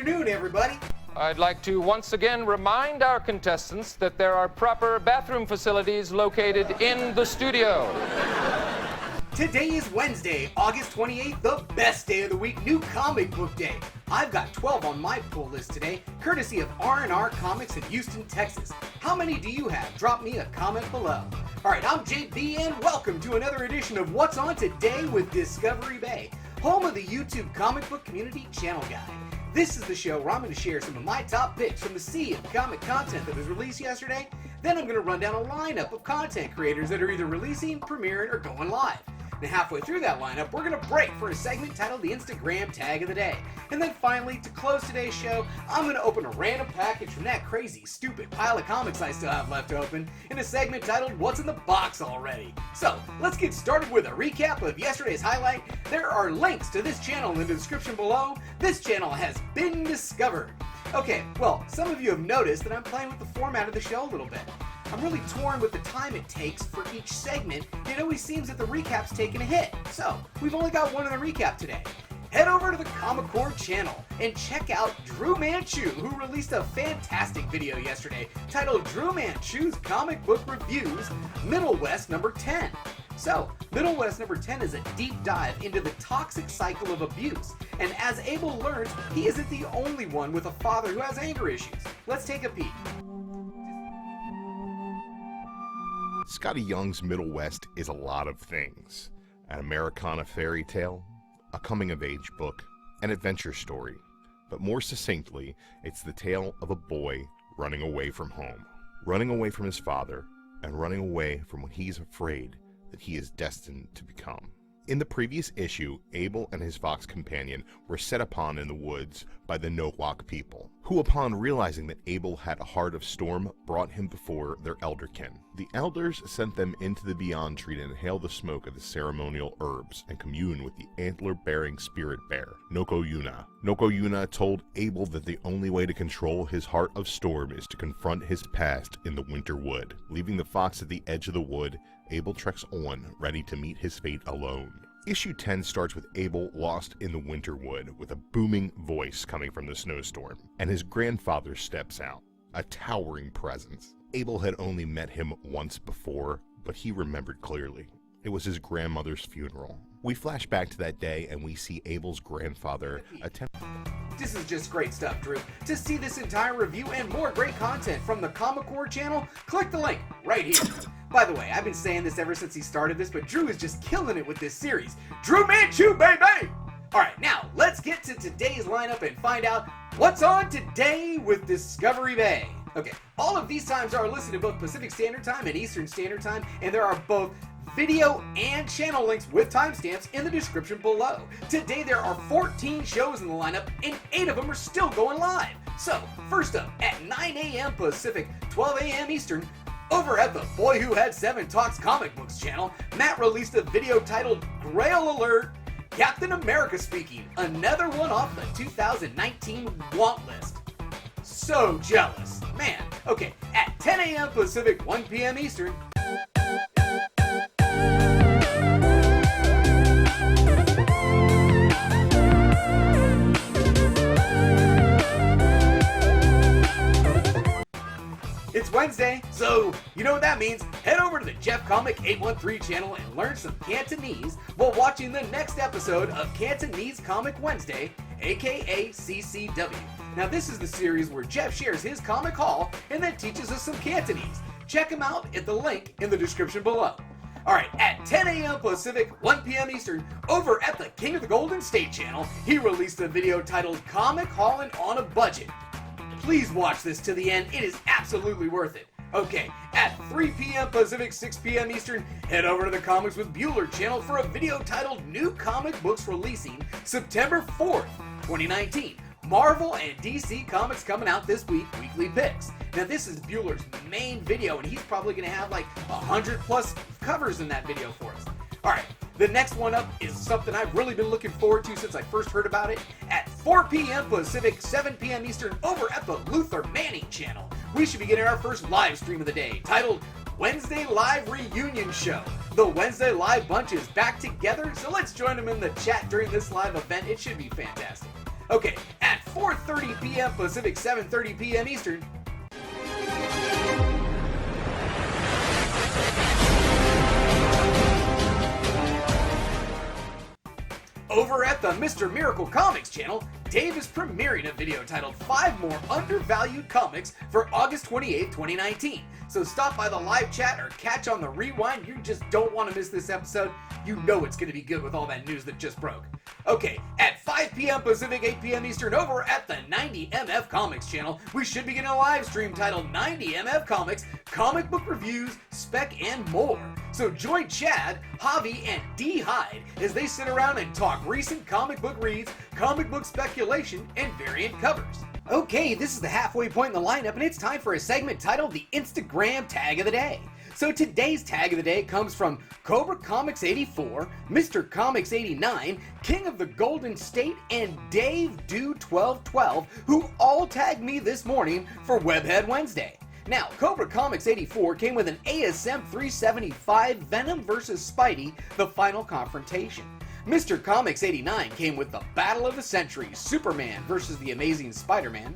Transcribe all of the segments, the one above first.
afternoon, everybody. I'd like to once again remind our contestants that there are proper bathroom facilities located in the studio. Today is Wednesday, August 28th, the best day of the week, new comic book day. I've got 12 on my pull list today, courtesy of R&R Comics in Houston, Texas. How many do you have? Drop me a comment below. Alright, I'm JB and welcome to another edition of What's On Today with Discovery Bay, home of the YouTube comic book community channel guide. This is the show where I'm going to share some of my top picks from the sea of comic content that was released yesterday. Then I'm going to run down a lineup of content creators that are either releasing, premiering, or going live. Now halfway through that lineup, we're going to break for a segment titled the Instagram Tag of the Day. And then finally, to close today's show, I'm going to open a random package from that crazy, stupid pile of comics I still have left to open in a segment titled What's in the Box Already? So, let's get started with a recap of yesterday's highlight. There are links to this channel in the description below. This channel has been discovered. Okay, well, some of you have noticed that I'm playing with the format of the show a little bit. I'm really torn with the time it takes for each segment. It always seems that the recap's taking a hit. So, we've only got one in the recap today. Head over to the Comic Core channel and check out Drew Manchu, who released a fantastic video yesterday titled Drew Manchu's Comic Book Reviews, Middlewest number 10. So, Middlewest number 10 is a deep dive into the toxic cycle of abuse. And as Abel learns, he isn't the only one with a father who has anger issues. Let's take a peek. Scotty Young's Middlewest is a lot of things. An Americana fairy tale, a coming-of-age book, an adventure story. But more succinctly, it's the tale of a boy running away from home, running away from his father, and running away from what he's afraid that he is destined to become. In the previous issue, Abel and his fox companion were set upon in the woods by the Nowak people, who upon realizing that Abel had a heart of storm, brought him before their elderkin. The elders sent them into the Beyond Tree to inhale the smoke of the ceremonial herbs and commune with the antler-bearing spirit bear, Nokoyuna. Nokoyuna told Abel that the only way to control his heart of storm is to confront his past in the winter wood. Leaving the fox at the edge of the wood, Abel treks on, ready to meet his fate alone. Issue 10 starts with Abel lost in the winter wood with a booming voice coming from the snowstorm, and his grandfather steps out, a towering presence. Abel had only met him once before, but he remembered clearly. It was his grandmother's funeral. We flash back to that day and we see Abel's grandfather attempt. This is just great stuff, Drew. To see this entire review and more great content from the Comic Core channel, click the link right here. By the way, I've been saying this ever since he started this, but Drew is just killing it with this series. Drew Manchu, baby! Alright, now let's get to today's lineup and find out what's on today with Discovery Bay. Okay, all of these times are listed in both Pacific Standard Time and Eastern Standard Time, and there are both video and channel links with timestamps in the description below. Today there are 14 shows in the lineup and 8 of them are still going live. So, first up, at 9 a.m. Pacific, 12 a.m. Eastern, over at the Boy Who Had 7 Talks Comic Books channel, Matt released a video titled Grail Alert, Captain America speaking, another one off the 2019 want list. So jealous. Man, okay, at 10 a.m. Pacific, 1 p.m. Eastern, it's Wednesday, so you know what that means. Head over to the Jeff Comic 813 channel and learn some Cantonese while watching the next episode of Cantonese Comic Wednesday, aka CCW. Now this is the series where Jeff shares his comic haul and then teaches us some Cantonese. Check him out at the link in the description below. Alright, at 10 a.m. Pacific, 1 p.m. Eastern, over at the King of the Golden State channel, he released a video titled Comic Haulin on a Budget. Please watch this to the end, it is absolutely worth it. Okay, at 3 p.m. Pacific, 6 p.m. Eastern, head over to the Comics with Bueller channel for a video titled New Comic Books Releasing September 4th, 2019. Marvel and DC comics coming out this week, weekly picks. Now this is Bueller's main video and he's probably going to have like 100 plus covers in that video for us. Alright, the next one up is something I've really been looking forward to since I first heard about it. At 4 p.m. Pacific, 7 p.m. Eastern, over at the Luther Manning channel, we should be getting our first live stream of the day, titled Wednesday Live Reunion Show. The Wednesday Live bunch is back together, so let's join them in the chat during this live event. It should be fantastic. Okay, at 4:30 p.m. Pacific, 7:30 p.m. Eastern. Over at the Mr. Miracle Comics channel, Dave is premiering a video titled 5 More Undervalued Comics for August 28, 2019. So stop by the live chat or catch on the rewind. You just don't want to miss this episode. You know it's going to be good with all that news that just broke. Okay, at 5 p.m. Pacific, 8 p.m. Eastern, over at the 90MF Comics channel, we should begin a live stream titled 90MF Comics, Comic Book Reviews, Spec, and more. So join Chad, Javi, and D. Hyde as they sit around and talk recent comic book reads, comic book speculation, and variant covers. Okay, this is the halfway point in the lineup, and it's time for a segment titled the Instagram Tag of the Day. So today's tag of the day comes from Cobra Comics 84, Mr. Comics 89, King of the Golden State, and Dave Do 1212, who all tagged me this morning for Webhead Wednesday. Now, Cobra Comics 84 came with an ASM 375 Venom vs. Spidey, The Final Confrontation. Mr. Comics 89 came with the Battle of the Century, Superman vs. the Amazing Spider-Man.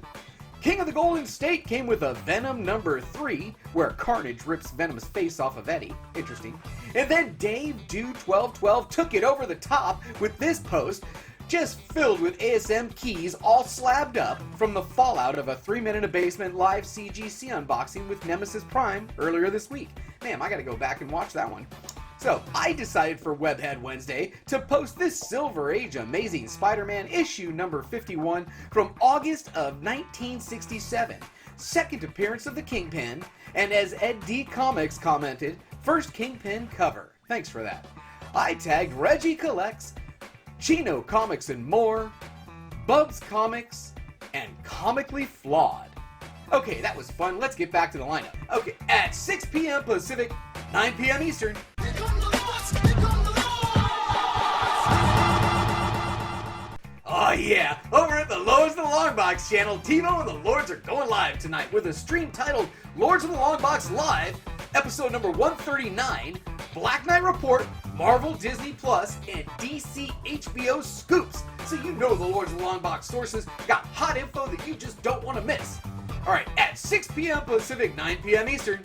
King of the Golden State came with a Venom number 3, where Carnage rips Venom's face off of Eddie. Interesting. And then Dave Do 1212 took it over the top with this post, just filled with ASM keys all slabbed up from the fallout of a 3 Men in a Basement live CGC unboxing with Nemesis Prime earlier this week. Man, I gotta go back and watch that one. So, I decided for Webhead Wednesday to post this Silver Age Amazing Spider-Man issue number 51 from August of 1967. Second appearance of the Kingpin, and as Ed D. Comics commented, first Kingpin cover. Thanks for that. I tagged Reggie Collects, Chino Comics and More, Bubs Comics, and Comically Flawed. Okay, that was fun. Let's get back to the lineup. Okay, at 6 p.m. Pacific, 9 p.m. Eastern. Oh yeah, over at the Lords of the Longbox channel, TiVo and the Lords are going live tonight with a stream titled Lords of the Longbox Live, episode number 139, Black Knight Report, Marvel Disney Plus, and DC HBO Scoops. So you know the Lords of the Longbox sources got hot info that you just don't want to miss. Alright, at 6 p.m. Pacific, 9 p.m. Eastern.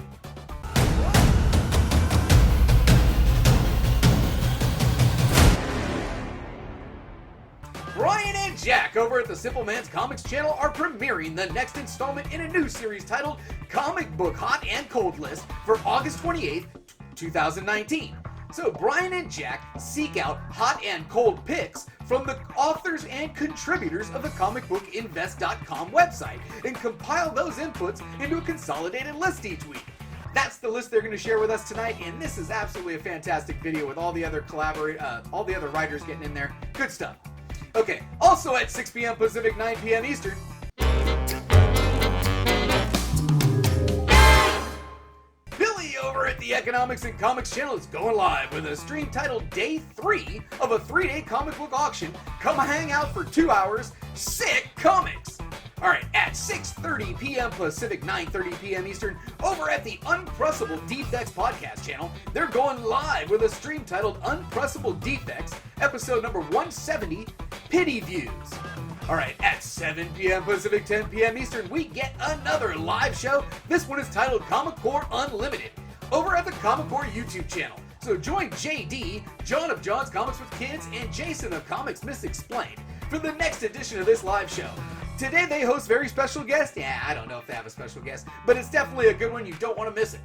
Brian and Jack over at the Simple Man's Comics channel are premiering the next installment in a new series titled Comic Book Hot and Cold List for August 28th, 2019. So Brian and Jack seek out hot and cold picks from the authors and contributors of the comicbookinvest.com website and compile those inputs into a consolidated list each week. That's the list they're going to share with us tonight, and this is absolutely a fantastic video with all the other writers getting in there. Good stuff. Okay, also at 6 p.m. Pacific, 9 p.m. Eastern. Billy over at the Economics and Comics channel is going live with a stream titled Day 3 of a 3-day comic book auction. Come hang out for 2 hours. Sick comics! Alright, at 6:30 p.m. Pacific, 9:30 p.m. Eastern, over at the Unpressable Defects podcast channel, they're going live with a stream titled Unpressable Defects, episode number 170, Pity Views. Alright, at 7 p.m. Pacific, 10 p.m. Eastern, we get another live show. This one is titled Comic Core Unlimited, over at the Comic Core YouTube channel. So join JD, John of John's Comics with Kids, and Jason of Comics Misexplained for the next edition of this live show. Today they host very special guest. Yeah, I don't know if they have a special guest, but it's definitely a good one. You don't want to miss it.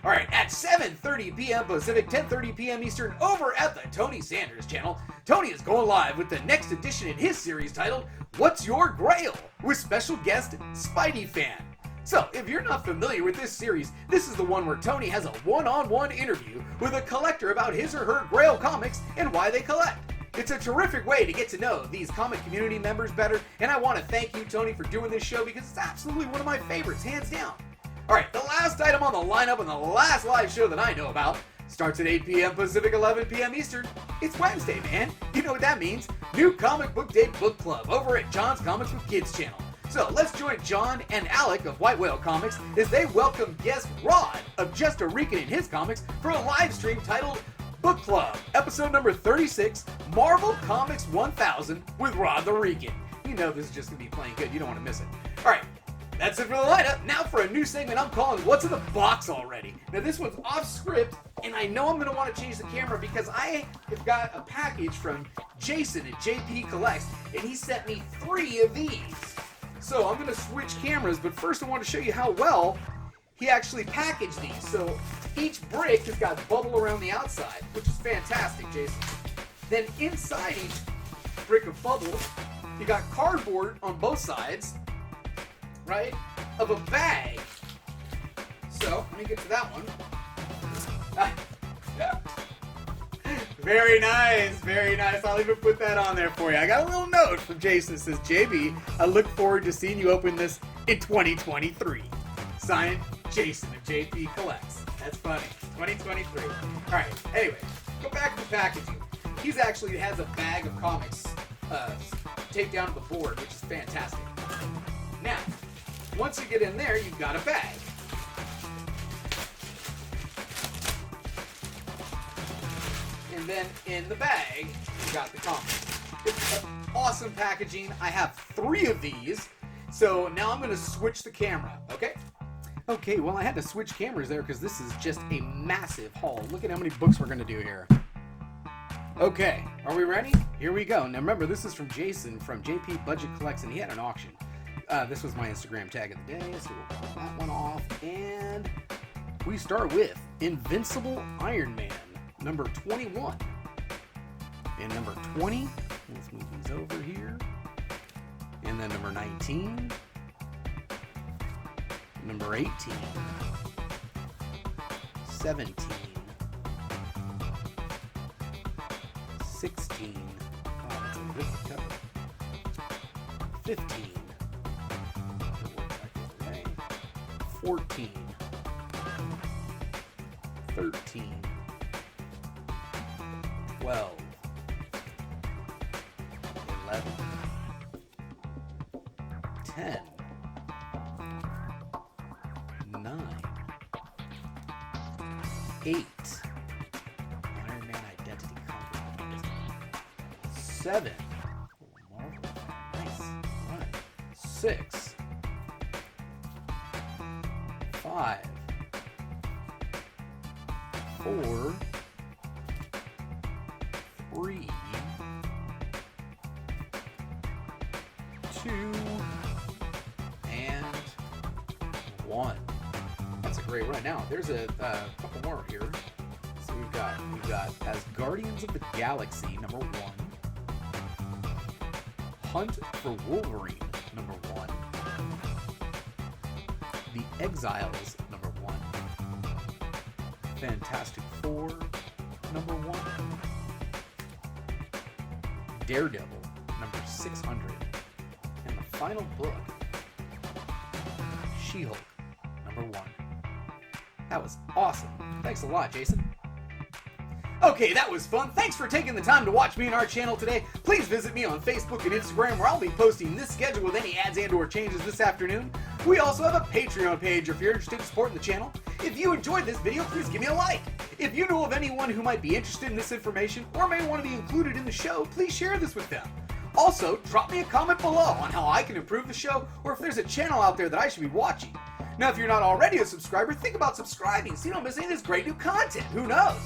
All right, at 7:30 p.m. Pacific, 10:30 p.m. Eastern, over at the Tony Sanders channel, Tony is going live with the next edition in his series titled What's Your Grail? With special guest Spidey Fan. So, if you're not familiar with this series, this is the one where Tony has a one-on-one interview with a collector about his or her Grail comics and why they collect. It's a terrific way to get to know these comic community members better, and I want to thank you, Tony, for doing this show because it's absolutely one of my favorites, hands down. Alright, the last item on the lineup and the last live show that I know about starts at 8 p.m. Pacific, 11 p.m. Eastern. It's Wednesday, man. You know what that means. New Comic Book Day Book Club over at John's Comics with Kids channel. So let's join John and Alec of White Whale Comics as they welcome guest Rod of Just a Rican in his comics for a live stream titled Book Club, episode number 36, Marvel Comics 1000 with Rod the Rican. You know this is just going to be playing good. You don't want to miss it. All right. That's it for the lineup. Now for a new segment I'm calling What's in the Box Already? Now this one's off script, and I know I'm going to want to change the camera because I have got a package from Jason at JP Collects, and he sent me 3 of these. So I'm going to switch cameras, but first I want to show you how well he actually packaged these. So each brick has got bubble around the outside, which is fantastic, Jason. Then inside each brick of bubble, you got cardboard on both sides, right, of a bag. So, let me get to that one. Very nice, very nice. I'll even put that on there for you. I got a little note from Jason that says, JB, I look forward to seeing you open this in 2023. Signed, Jason of JP Collects. That's funny. 2023. All right, anyway, go back to the packaging. He's actually has a bag of comics taped down to the board, which is fantastic. Now, once you get in there, you've got a bag. And then in the bag, you got the comics. It's awesome packaging. I have 3 of these. So now I'm going to switch the camera, okay? Okay, well, I had to switch cameras there because this is just a massive haul. Look at how many books we're going to do here. Okay, are we ready? Here we go. Now remember, this is from Jason from JP Budget Collects, and he had an auction. This was my Instagram tag of the day, so we'll pull that one off. And we start with Invincible Iron Man, number 21. And number 20, let's move these over here. And then number 19. Number 18. 17. 16. Oh, that's a wicked cover. 15. 14, 13, 12, 11, 10, 9, 8, Iron Man Identity Cover, 7, Marvel, nice, all right, 6, 5, 4, 3, 2, and 1. That's a great run. Now there's a couple more here. So we've got as Guardians of the Galaxy number 1, Hunt for Wolverine number 1. The Exiles, number 1. Fantastic Four, number 1. Daredevil, number 600. And the final book, She-Hulk, number 1. That was awesome. Thanks a lot, Jason. Okay, that was fun. Thanks for taking the time to watch me on our channel today. Please visit me on Facebook and Instagram, where I'll be posting this schedule with any ads and or changes this afternoon. We also have a Patreon page if you're interested in supporting the channel. If you enjoyed this video, please give me a like. If you know of anyone who might be interested in this information or may want to be included in the show, please share this with them. Also, drop me a comment below on how I can improve the show or if there's a channel out there that I should be watching. Now, if you're not already a subscriber, think about subscribing so you don't miss any of this great new content. Who knows?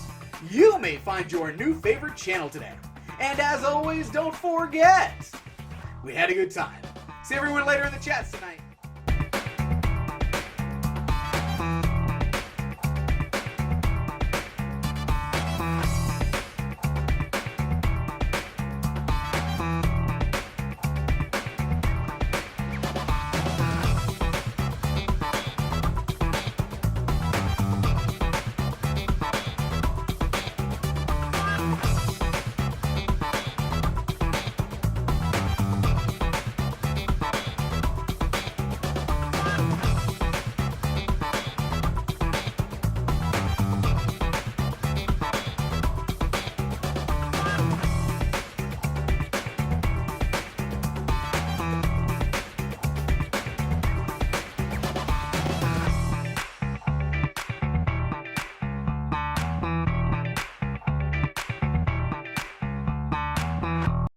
You may find your new favorite channel today. And as always, don't forget, we had a good time. See everyone later in the chats tonight.